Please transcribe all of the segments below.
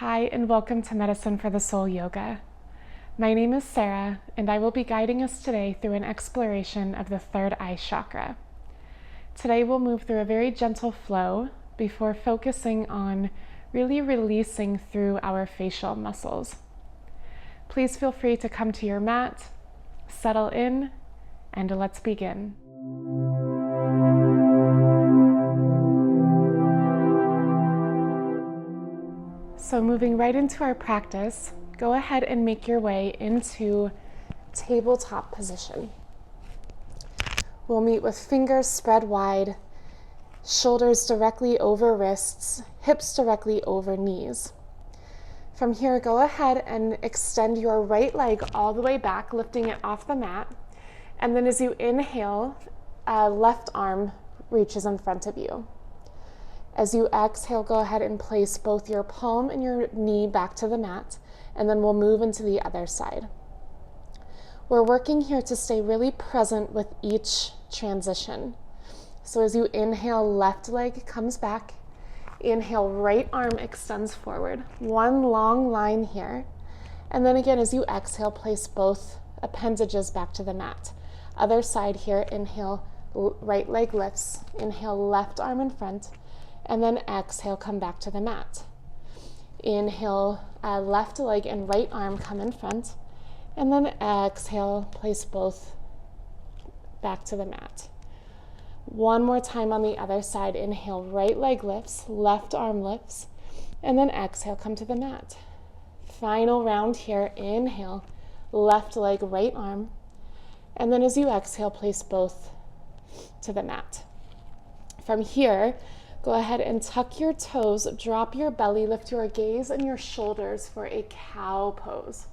Hi, and welcome to Medicine for the Soul Yoga. My name is Sara, and I will be guiding us today through an exploration of the third eye chakra. Today we'll move through a very gentle flow before focusing on really releasing through our facial muscles. Please feel free to come to your mat, settle in, and let's begin. So moving right into our practice, go ahead and make your way into tabletop position. We'll meet with fingers spread wide, shoulders directly over wrists, hips directly over knees. From here, go ahead and extend your right leg all the way back, lifting it off the mat. And then as you inhale, left arm reaches in front of you. As you exhale, go ahead and place both your palm and your knee back to the mat, and then we'll move into the other side. We're working here to stay really present with each transition. So as you inhale, left leg comes back. Inhale, right arm extends forward. One long line here. And then again, as you exhale, place both appendages back to the mat. Other side here, inhale, right leg lifts. Inhale, left arm in front. And then exhale, come back to the mat. Inhale, left leg and right arm come in front. And then exhale, place both back to the mat. One more time on the other side. Inhale, right leg lifts, left arm lifts. And then exhale, come to the mat. Final round here. Inhale, left leg, right arm. And then as you exhale, place both to the mat. From here, go ahead and tuck your toes, drop your belly, lift your gaze and your shoulders for a cow pose.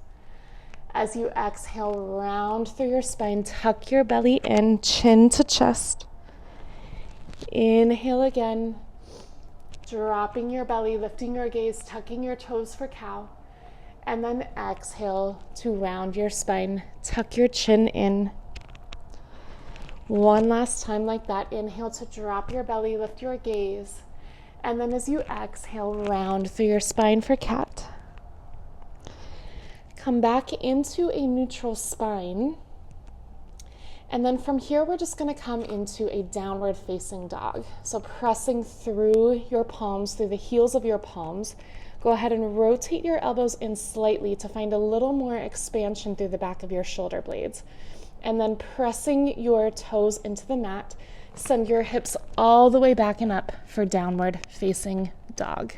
As you exhale, round through your spine, tuck your belly in, chin to chest. Inhale again, dropping your belly, lifting your gaze, tucking your toes for cow. And then exhale to round your spine, tuck your chin in. One last time like that. Inhale to drop your belly, lift your gaze. And then as you exhale, round through your spine for cat. Come back into a neutral spine. And then from here, we're just going to come into a downward facing dog. So pressing through your palms, through the heels of your palms. Go ahead and rotate your elbows in slightly to find a little more expansion through the back of your shoulder blades. And then pressing your toes into the mat, send your hips all the way back and up for downward facing dog.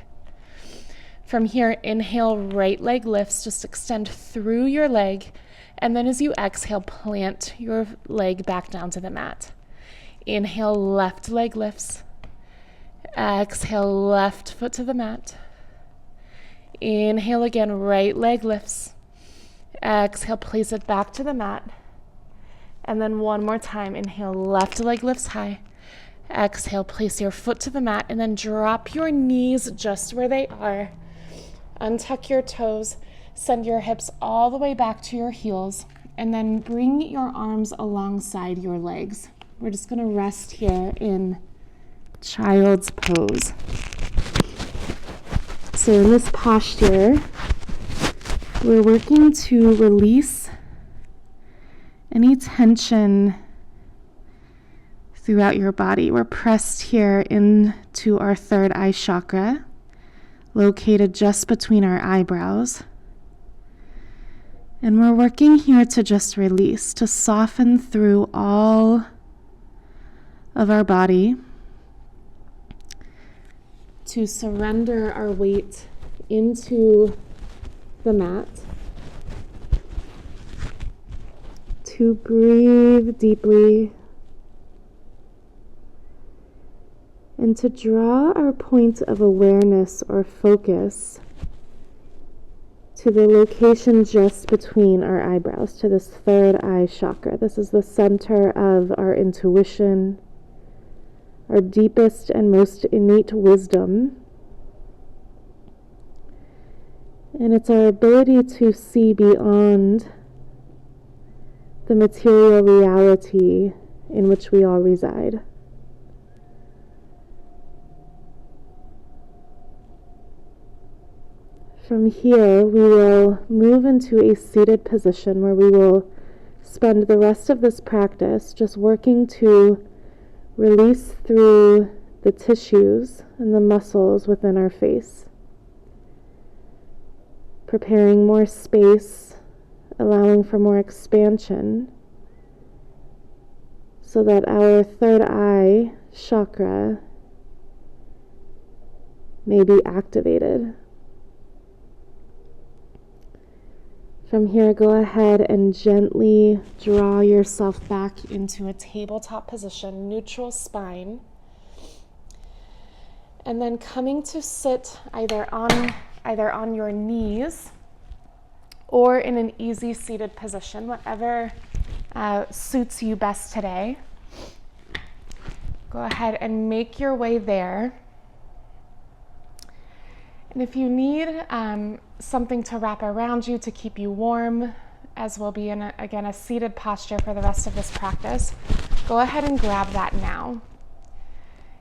From here, inhale, right leg lifts, just extend through your leg. And then as you exhale, plant your leg back down to the mat. Inhale, left leg lifts. Exhale, left foot to the mat. Inhale again, right leg lifts. Exhale, place it back to the mat. And then one more time, inhale, left leg lifts high. Exhale, place your foot to the mat and then drop your knees just where they are. Untuck your toes, send your hips all the way back to your heels, and then bring your arms alongside your legs. We're just gonna rest here in child's pose. So in this posture, we're working to release any tension throughout your body. We're pressed here into our third eye chakra, located just between our eyebrows. And we're working here to just release, to soften through all of our body, to surrender our weight into the mat, to breathe deeply, and to draw our point of awareness or focus to the location just between our eyebrows, to this third eye chakra. This is the center of our intuition, our deepest and most innate wisdom. And it's our ability to see beyond the material reality in which we all reside. From here, we will move into a seated position where we will spend the rest of this practice just working to release through the tissues and the muscles within our face, preparing more space, allowing for more expansion, so that our third eye chakra may be activated. From here, go ahead and gently draw yourself back into a tabletop position, neutral spine. And then coming to sit either on your knees or in an easy seated position, whatever suits you best today. Go ahead and make your way there. And if you need something to wrap around you to keep you warm, as we'll be in, a seated posture for the rest of this practice, go ahead and grab that now.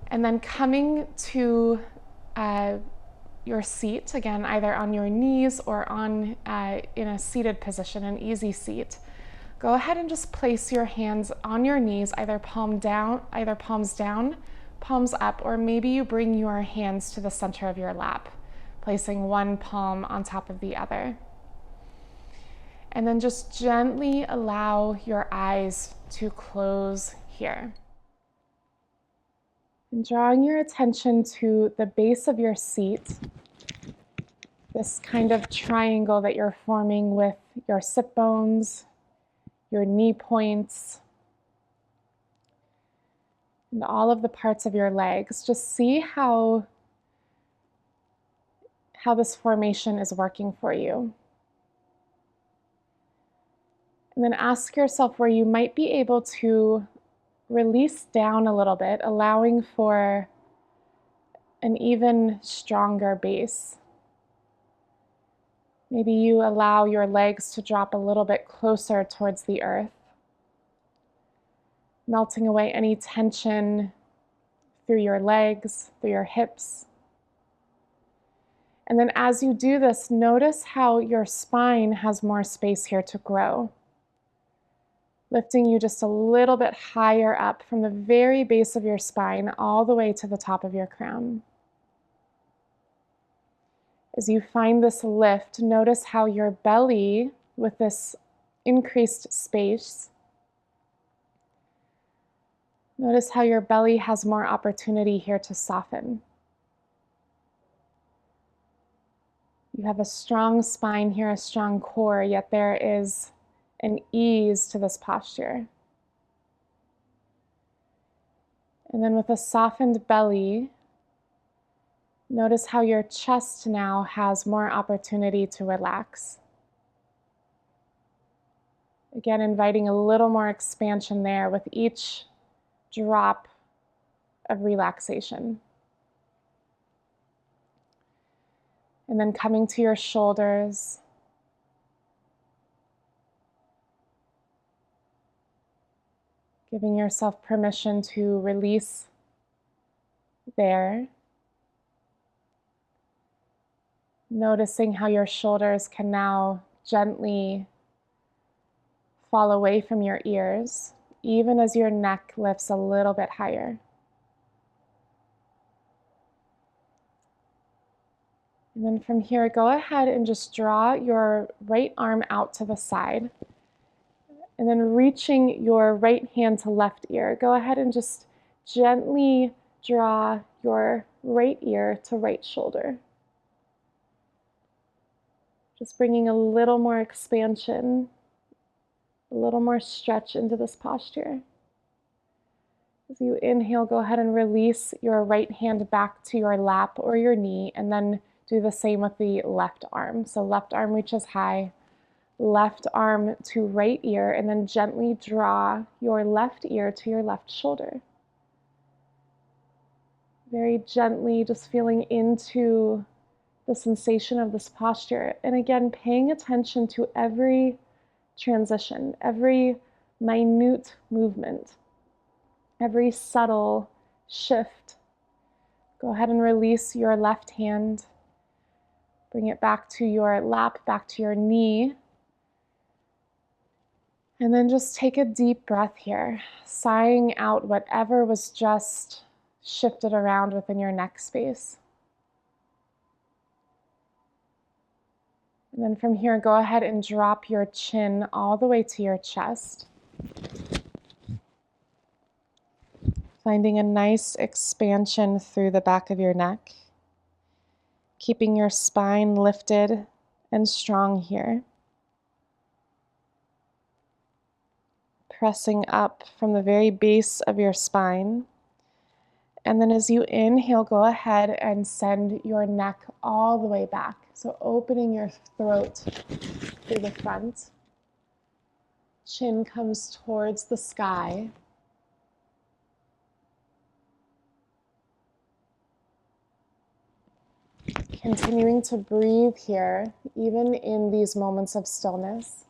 And then coming to your seat, again, either on your knees or in a seated position, an easy seat, go ahead and just place your hands on your knees, either palms down, palms up, or maybe you bring your hands to the center of your lap, placing one palm on top of the other. And then just gently allow your eyes to close here. And drawing your attention to the base of your seat, this kind of triangle that you're forming with your sit bones, your knee points, and all of the parts of your legs. Just see how this formation is working for you. And then ask yourself where you might be able to release down a little bit, allowing for an even stronger base. Maybe you allow your legs to drop a little bit closer towards the earth, melting away any tension through your legs, through your hips. And then as you do this, notice how your spine has more space here to grow, lifting you just a little bit higher up from the very base of your spine all the way to the top of your crown. As you find this lift, notice how your belly, with this increased space, notice how your belly has more opportunity here to soften. You have a strong spine here, a strong core, yet there is an ease to this posture. And then with a softened belly, notice how your chest now has more opportunity to relax. Again, inviting a little more expansion there with each drop of relaxation. And then coming to your shoulders. Giving yourself permission to release there. Noticing how your shoulders can now gently fall away from your ears, even as your neck lifts a little bit higher. And then from here, go ahead and just draw your right arm out to the side. And then reaching your right hand to left ear, go ahead and just gently draw your right ear to right shoulder. Just bringing a little more expansion, a little more stretch into this posture. As you inhale, go ahead and release your right hand back to your lap or your knee, and then do the same with the left arm. So left arm reaches high, left arm to right ear, and then gently draw your left ear to your left shoulder. Very gently, just feeling into the sensation of this posture. And again, paying attention to every transition, every minute movement, every subtle shift. Go ahead and release your left hand. Bring it back to your lap, back to your knee. And then just take a deep breath here, sighing out whatever was just shifted around within your neck space. And then from here, go ahead and drop your chin all the way to your chest. Finding a nice expansion through the back of your neck. Keeping your spine lifted and strong here. Pressing up from the very base of your spine. And then as you inhale, go ahead and send your neck all the way back. So opening your throat through the front. Chin comes towards the sky. Continuing to breathe here, even in these moments of stillness.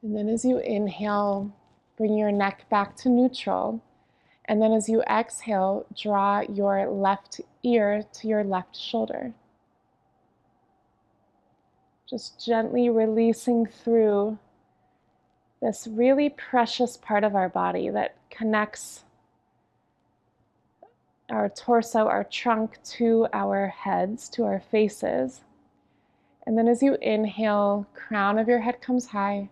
And then as you inhale, bring your neck back to neutral. And then as you exhale, draw your left ear to your left shoulder. Just gently releasing through this really precious part of our body that connects our torso, our trunk to our heads, to our faces. And then as you inhale, crown of your head comes high.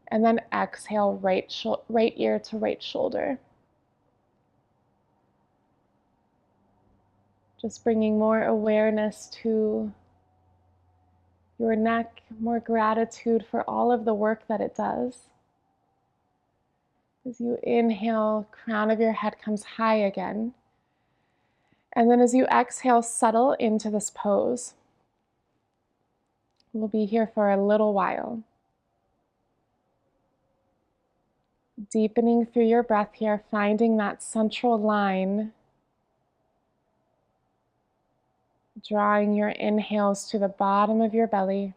And then exhale, right ear to right shoulder. Just bringing more awareness to your neck, more gratitude for all of the work that it does. As you inhale, crown of your head comes high again. And then as you exhale, settle into this pose. We'll be here for a little while. Deepening through your breath here, finding that central line. Drawing your inhales to the bottom of your belly.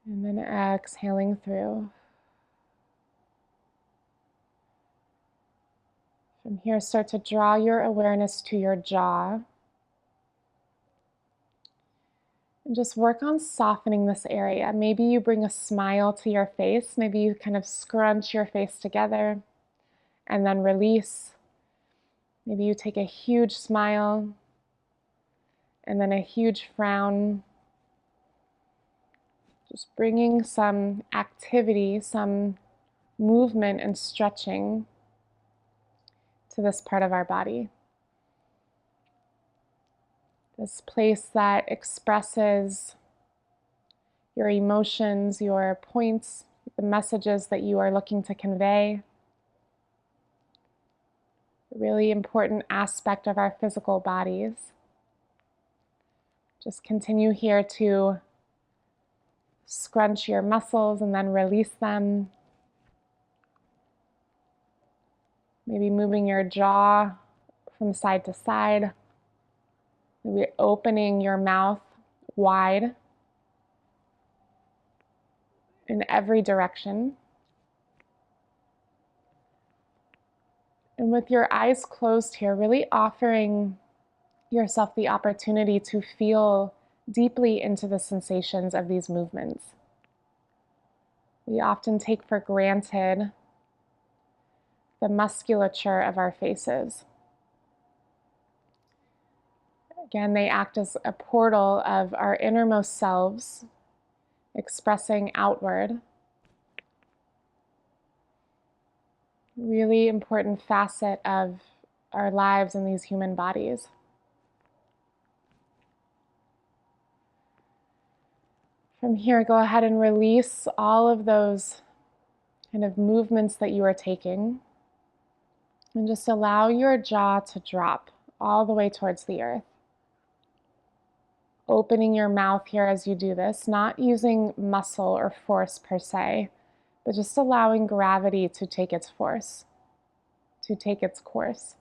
And then exhaling through. From here, start to draw your awareness to your jaw. And just work on softening this area. Maybe you bring a smile to your face. Maybe you kind of scrunch your face together and then release. Maybe you take a huge smile and then a huge frown. Just bringing some activity, some movement and stretching to this part of our body. This place that expresses your emotions, your points, the messages that you are looking to convey. A really important aspect of our physical bodies. Just continue here to scrunch your muscles and then release them. Maybe moving your jaw from side to side. Maybe opening your mouth wide in every direction. And with your eyes closed here, really offering yourself the opportunity to feel deeply into the sensations of these movements. We often take for granted the musculature of our faces. Again, they act as a portal of our innermost selves, expressing outward. Really important facet of our lives in these human bodies. From here, go ahead and release all of those kind of movements that you are taking. And just allow your jaw to drop all the way towards the earth. Opening your mouth here as you do this, not using muscle or force per se, but just allowing gravity to take its force, to take its course.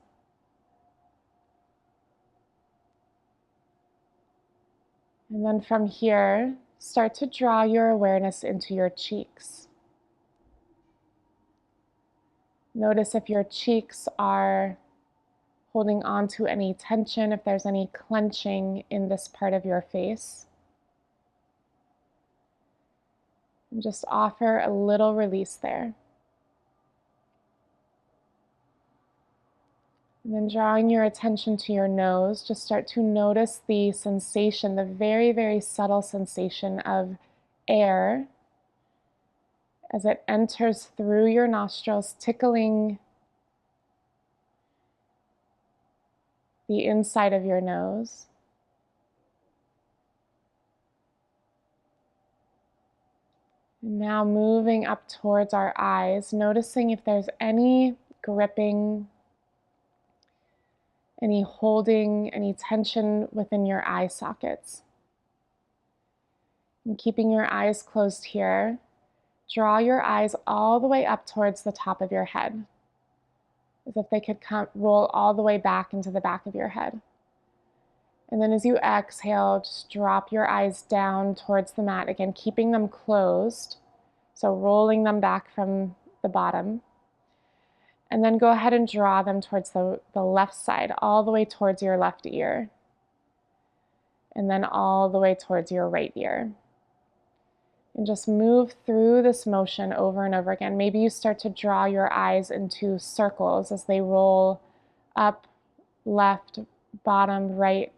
And then from here, start to draw your awareness into your cheeks. Notice if your cheeks are holding on to any tension, if there's any clenching in this part of your face. And just offer a little release there. And then drawing your attention to your nose, just start to notice the sensation, the very, very subtle sensation of air as it enters through your nostrils, tickling the inside of your nose. And now moving up towards our eyes, noticing if there's any gripping, any holding, any tension within your eye sockets. And keeping your eyes closed here, draw your eyes all the way up towards the top of your head, as if they could roll all the way back into the back of your head. And then as you exhale, just drop your eyes down towards the mat, again, keeping them closed, so rolling them back from the bottom. And then go ahead and draw them towards the left side, all the way towards your left ear. And then all the way towards your right ear. And just move through this motion over and over again. Maybe you start to draw your eyes into circles as they roll up, left, bottom, right,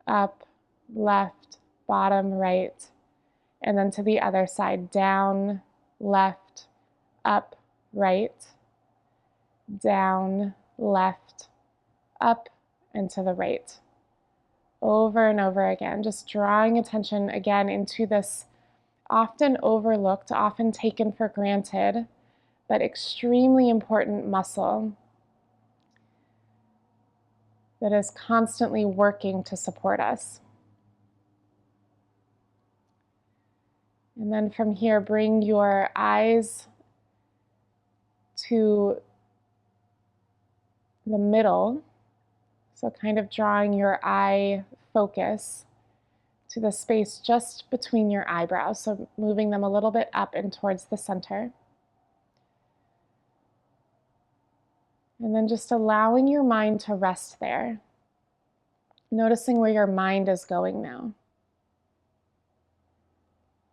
up, left, bottom, right, and then to the other side, down, left, up, right, down, left, up, and to the right. Over and over again, just drawing attention again into this often overlooked, often taken for granted, but extremely important muscle that is constantly working to support us. And then from here, bring your eyes to the middle. So kind of drawing your eye focus to the space just between your eyebrows. So moving them a little bit up and towards the center. And then just allowing your mind to rest there. Noticing where your mind is going now.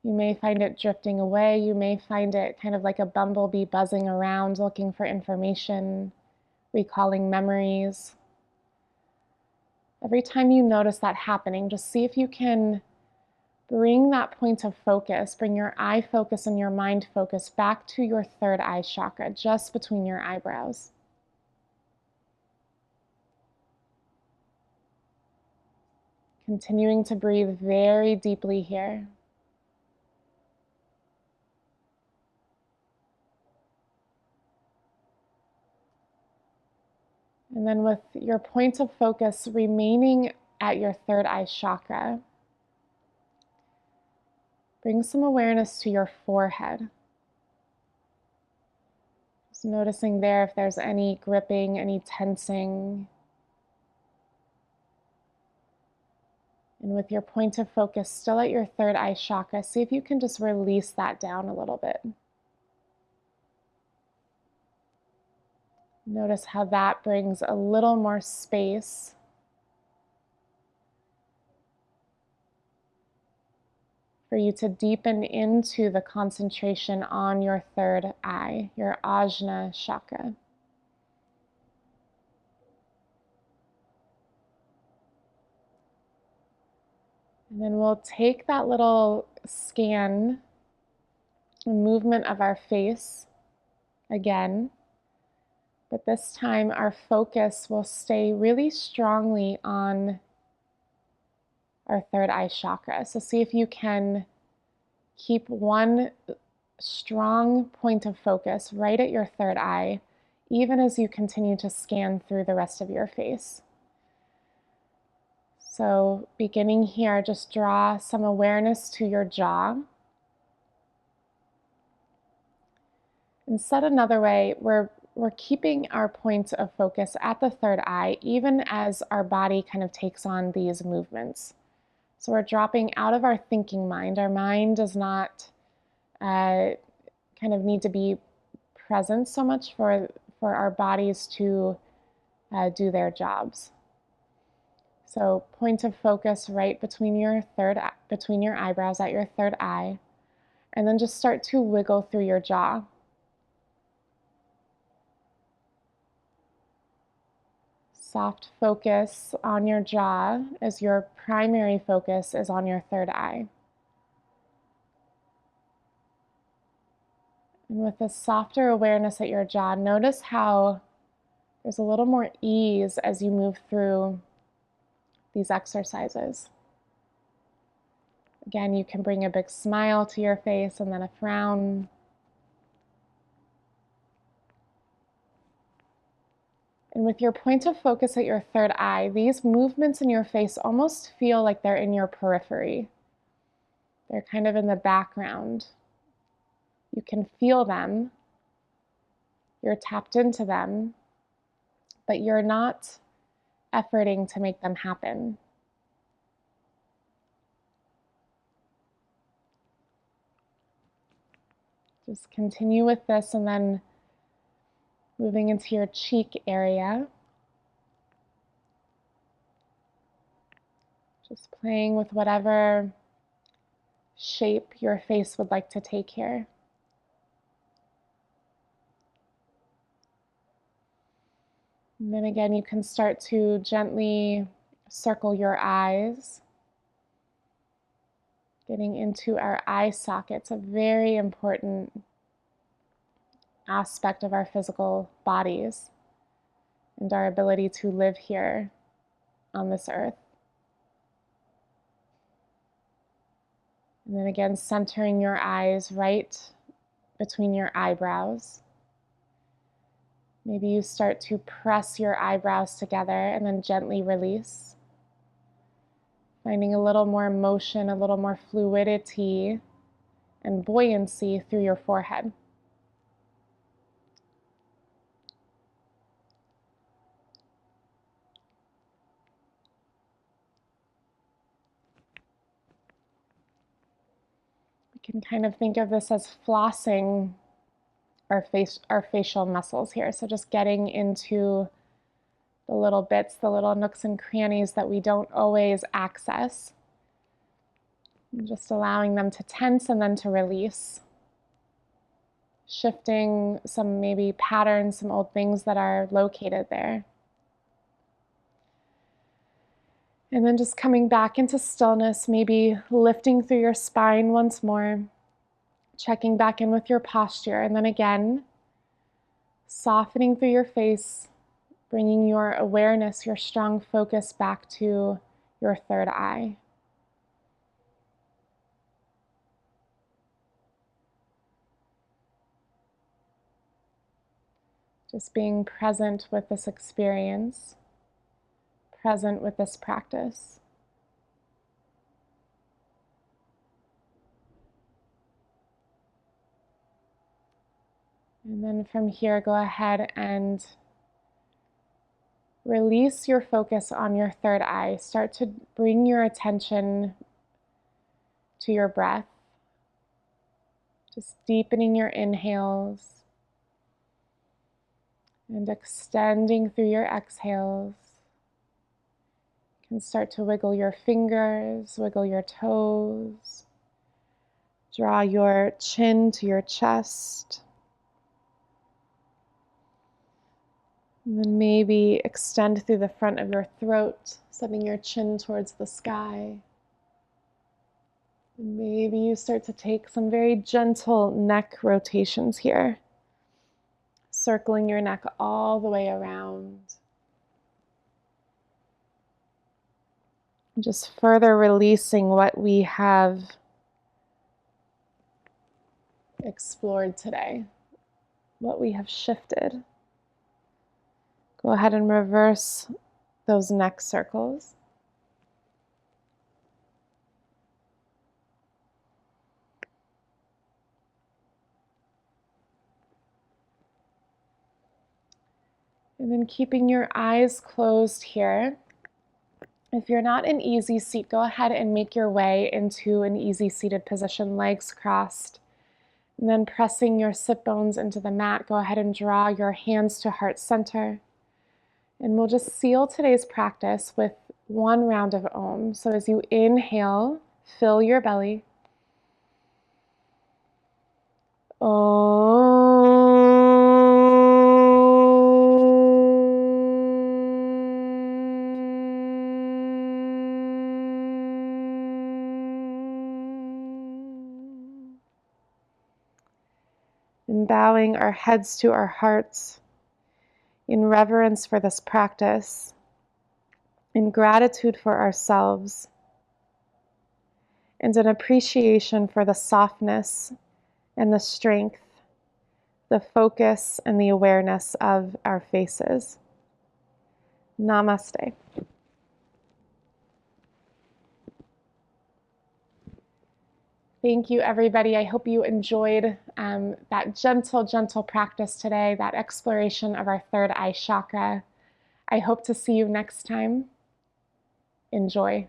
You may find it drifting away. You may find it kind of like a bumblebee buzzing around, looking for information, recalling memories. Every time you notice that happening, just see if you can bring that point of focus, bring your eye focus and your mind focus back to your third eye chakra, just between your eyebrows. Continuing to breathe very deeply here. And then with your point of focus remaining at your third eye chakra, bring some awareness to your forehead. Just noticing there if there's any gripping, any tensing. And with your point of focus still at your third eye chakra, see if you can just release that down a little bit. Notice how that brings a little more space for you to deepen into the concentration on your third eye, your ajna chakra. And then we'll take that little scan and movement of our face again. But this time our focus will stay really strongly on our third eye chakra. So see if you can keep one strong point of focus right at your third eye, even as you continue to scan through the rest of your face. So beginning here, just draw some awareness to your jaw. And said another way, we're keeping our point of focus at the third eye, even as our body kind of takes on these movements. So we're dropping out of our thinking mind. Our mind does not kind of need to be present so much for our bodies to do their jobs. So point of focus right between your eyebrows at your third eye, and then just start to wiggle through your jaw. Soft focus on your jaw as your primary focus is on your third eye. And with a softer awareness at your jaw, notice how there's a little more ease as you move through these exercises. Again, you can bring a big smile to your face and then a frown. And with your point of focus at your third eye, these movements in your face almost feel like they're in your periphery. They're kind of in the background. You can feel them. You're tapped into them, but you're not efforting to make them happen. Just continue with this, and then moving into your cheek area. Just playing with whatever shape your face would like to take here. And then again, you can start to gently circle your eyes. Getting into our eye sockets, a very important aspect of our physical bodies and our ability to live here on this earth. And then again, centering your eyes right between your eyebrows. Maybe you start to press your eyebrows together and then gently release. Finding a little more motion, a little more fluidity and buoyancy through your forehead. We can kind of think of this as flossing our facial muscles here. So just getting into the little bits, the little nooks and crannies that we don't always access. And just allowing them to tense and then to release. Shifting some maybe patterns, some old things that are located there. And then just coming back into stillness, maybe lifting through your spine once more. Checking back in with your posture, and then again, softening through your face, bringing your awareness, your strong focus back to your third eye. Just being present with this experience, present with this practice. And then from here, go ahead and release your focus on your third eye. Start to bring your attention to your breath. Just deepening your inhales and extending through your exhales. You can start to wiggle your fingers, wiggle your toes. Draw your chin to your chest. And then maybe extend through the front of your throat, sending your chin towards the sky. And maybe you start to take some very gentle neck rotations here, circling your neck all the way around. Just further releasing what we have explored today, what we have shifted. Go ahead and reverse those neck circles. And then keeping your eyes closed here. If you're not in easy seat, go ahead and make your way into an easy seated position, legs crossed. And then pressing your sit bones into the mat, go ahead and draw your hands to heart center. And we'll just seal today's practice with one round of Om. So as you inhale, fill your belly. And bowing our heads to our hearts in reverence for this practice, in gratitude for ourselves, and an appreciation for the softness and the strength, the focus and the awareness of our faces. Namaste. Thank you, everybody. I hope you enjoyed that gentle practice today, that exploration of our third eye chakra. I hope to see you next time. Enjoy.